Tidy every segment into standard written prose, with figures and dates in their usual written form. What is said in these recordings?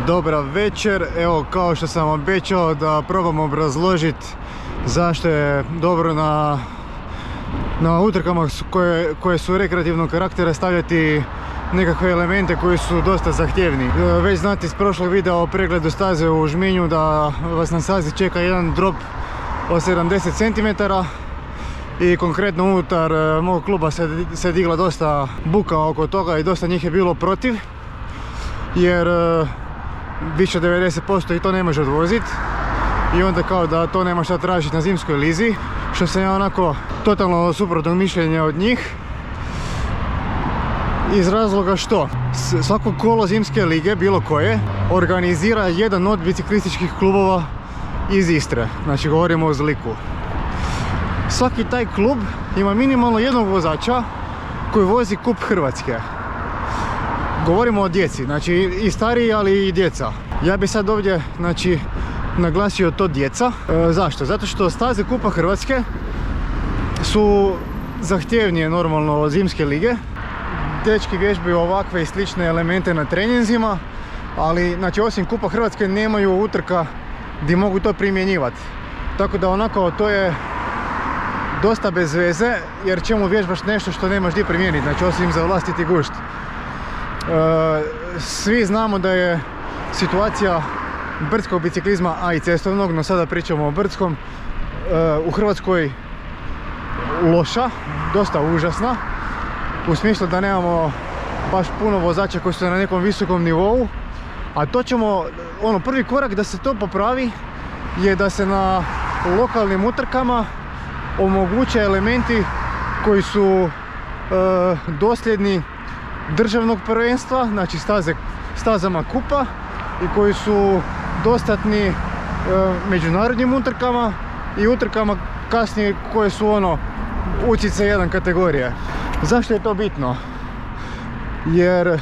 Dobar večer, evo kao što sam obećao da probam obrazložiti zašto je dobro na utrkama koje su rekreativnog karaktera stavljati nekakve elemente koji su dosta zahtjevni. Već znate iz prošlog videa o pregledu staze u Žminju da vas na stazi čeka jedan drop od 70 cm i konkretno unutar mog kluba se digla dosta buka oko toga i dosta njih je bilo protiv, jer više od 90% i to ne može odvoziti i onda kao da to nema šta tražiti na zimskoj lizi, što sam ja onako totalno suprotnog mišljenja od njih, iz razloga što svako kolo zimske lige, bilo koje, organizira jedan od biciklističkih klubova iz Istre, znači govorimo o Zliku. Svaki taj klub ima minimalno jednog vozača koji vozi kup Hrvatske. Govorimo o djeci, znači i stariji, ali i djeca. Ja bi sad ovdje, znači, naglasio to djeca. Zašto? Zato što staze kupa Hrvatske su zahtjevnije normalno od zimske lige. Dečki vježbaju ovakve i slične elemente na treninzima, ali znači osim kupa Hrvatske nemaju utrka gdje mogu to primjenjivati. Tako da onako to je dosta bez veze, jer čemu vježbaš nešto što nemaš gdje primijeniti, znači osim za vlastiti gušt. Svi znamo da je situacija brdskog biciklizma, a i cestovnog, no sada pričamo o brdskom, u Hrvatskoj loša, dosta užasna, u smislu da nemamo baš puno vozača koji su na nekom visokom nivou, a to ćemo, prvi korak da se to popravi je da se na lokalnim utrkama omoguće elementi koji su dosljedni državnog prvenstva, znači stazama kupa, i koji su dostatni međunarodnim utrkama i utrkama kasnije koje su UCC 1 kategorije. Zašto je to bitno? Jer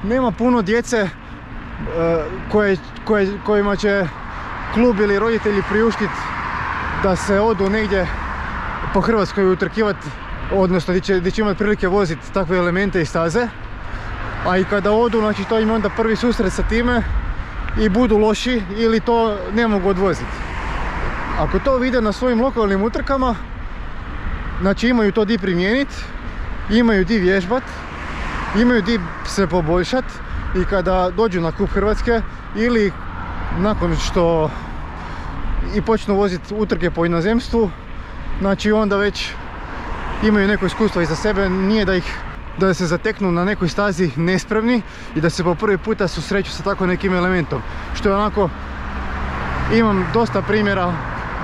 nema puno djece kojima će klub ili roditelji priuštiti da se odu negdje po Hrvatskoj utrkivati, odnosno gdje će imati prilike voziti takve elemente i staze, a i kada odu, znači to im onda prvi susret sa time i budu loši ili to ne mogu odvoziti. Ako to vide na svojim lokalnim utrkama, znači imaju to di primijeniti, imaju di vježbat, imaju di se poboljšati, i kada dođu na kup Hrvatske ili nakon što i počnu voziti utrke po inozemstvu, znači onda već imaju neko iskustvo iza sebe, nije da se zateknu na nekoj stazi nespremni i da se po prvi puta susreću sa tako nekim elementom. Što je onako, imam dosta primjera,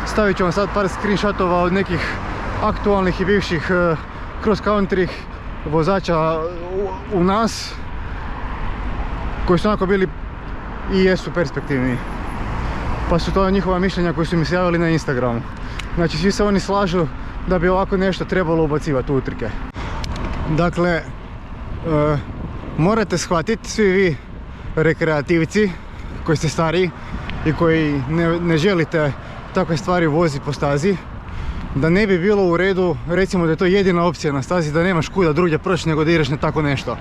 stavit ću vam sad par screenshotova od nekih aktualnih i bivših cross country vozača u nas, koji su onako bili i jesu perspektivni. Pa su to njihova mišljenja koji su mi se javili na Instagramu. Znači svi se oni slažu da bi ovako nešto trebalo ubacivati u utrke. Dakle, morate shvatiti svi vi rekreativci koji ste stariji i koji ne želite takve stvari voziti po stazi, da ne bi bilo u redu, recimo da je to jedina opcija na stazi, da nemaš kuda drugdje proći nego da ideš na tako nešto.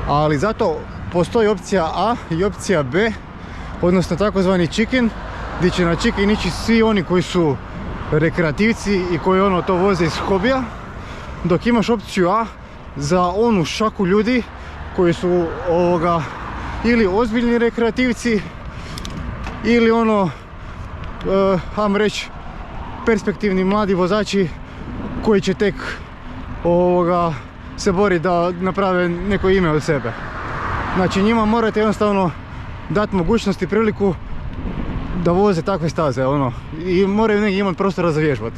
Ali zato postoji opcija A i opcija B, odnosno takozvani chicken, gdje će na chicken ići svi oni koji su rekreativci i koji to voze iz hobija, dok imaš opciju A za onu šaku ljudi koji su ili ozbiljni rekreativci ili ajmo reći perspektivni mladi vozači koji će tek se boriti da naprave neko ime od sebe. Znači njima morate jednostavno dati mogućnost i priliku da voze takve staze, i moraju negdje imati prostora za vježbat.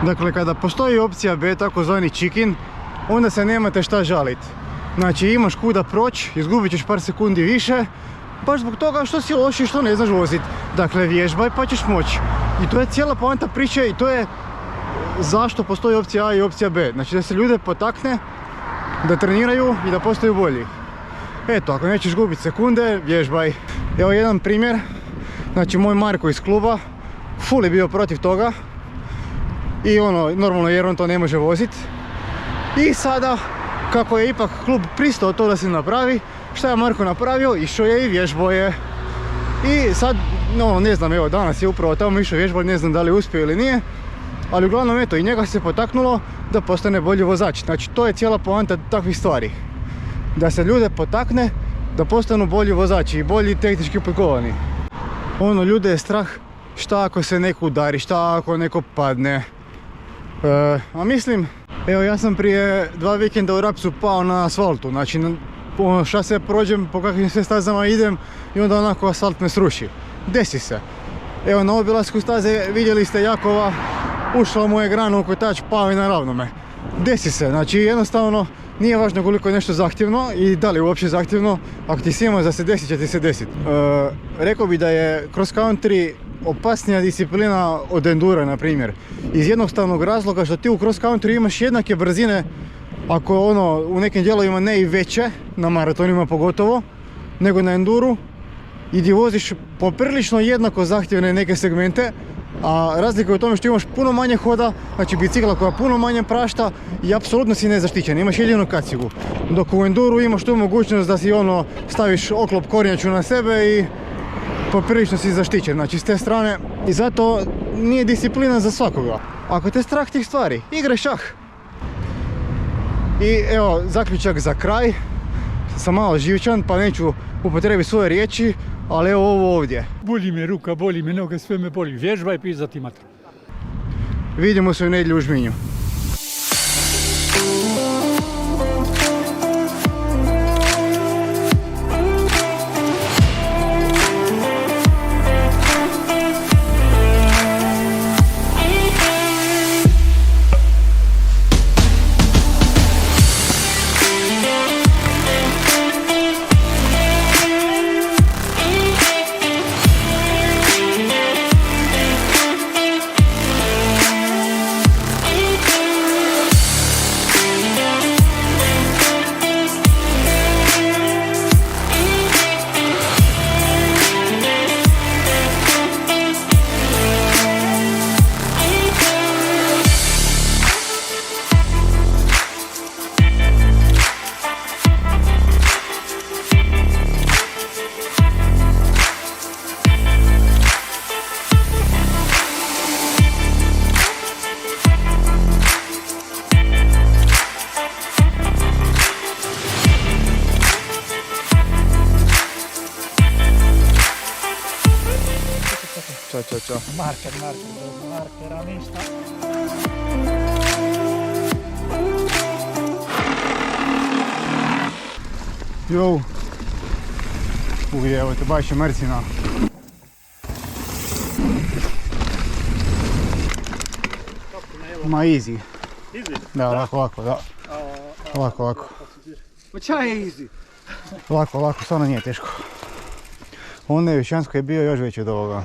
Dakle, kada postoji opcija B, takozvani chicken, onda se nemate šta žaliti. Znači imaš kuda proći, izgubit ćeš par sekundi više, baš zbog toga što si loš i što ne znaš voziti. Dakle, vježbaj pa ćeš moći. I to je cijela poanta priče i to je zašto postoji opcija A i opcija B. Znači da se ljude potakne da treniraju i da postaju bolji. Eto, ako nećeš gubiti sekunde, vježbaj. Evo jedan primjer. Znači moj Marko iz kluba, full je bio protiv toga. I normalno jer on to ne može voziti. I sada kako je ipak klub pristao to da se napravi, šta je Marko napravio? Išao je i vježbao je. I sad, no ne znam, evo danas je upravo tamo išao vježbati, ne znam da li uspio ili nije, ali uglavnom eto i njega se potaknulo da postane bolji vozač. Znači to je cijela poanta takvih stvari. Da se ljude potakne da postanu bolji vozači i bolji tehnički podkovani. Ono, ljude je strah šta ako se neko udari, šta ako neko padne. A mislim, evo ja sam prije 2 vikenda u Rapcu pao na asfaltu, znači šta se prođem, po kakvim sve stazama idem i onda onako asfalt me sruši. Desi se. Evo na obilasku staze vidjeli ste Jakova, ušla mu je grana u kotač, pao je na ravnome. Desi se, znači jednostavno nije važno koliko je nešto zahtjevno i da li je uopće zahtjevno, ako ti se ima da se desi, će ti se desiti. Rekao bi da je cross country opasnija disciplina od endura, na primjer. Iz jednostavnog razloga što ti u cross country imaš jednake brzine, ako ono u nekim dijelovima ne i veće, na maratonima pogotovo, nego na enduru, i gdje voziš poprilično jednako zahtjevne neke segmente, a razlika je u tome što imaš puno manje hoda, znači bicikla koja puno manje prašta i apsolutno si nezaštićen, imaš jedinu kacigu. Dok u enduru imaš tu mogućnost da si ono staviš oklop kornjaču na sebe i poprilično si zaštićen, znači s te strane. I zato nije disciplina za svakoga. Ako te strah tih stvari, igraj šah. I evo, zaključak za kraj. Sam malo živčan pa neću upotrijebiti svoje riječi, ali evo ovo ovdje. Boli me ruka, boli me noga, sve me boli. Vježbaj, pizdati mater. Vidimo se u nedjelju u Žminju. Ćao. Markera ništa. Jo. Evo te baš je Mercina. Ma easy. Easy? Da, lako, da. Lako. Ma ča je easy? Lako, stvarno nije teško. Ono je Višansko je bio još veći od ovoga.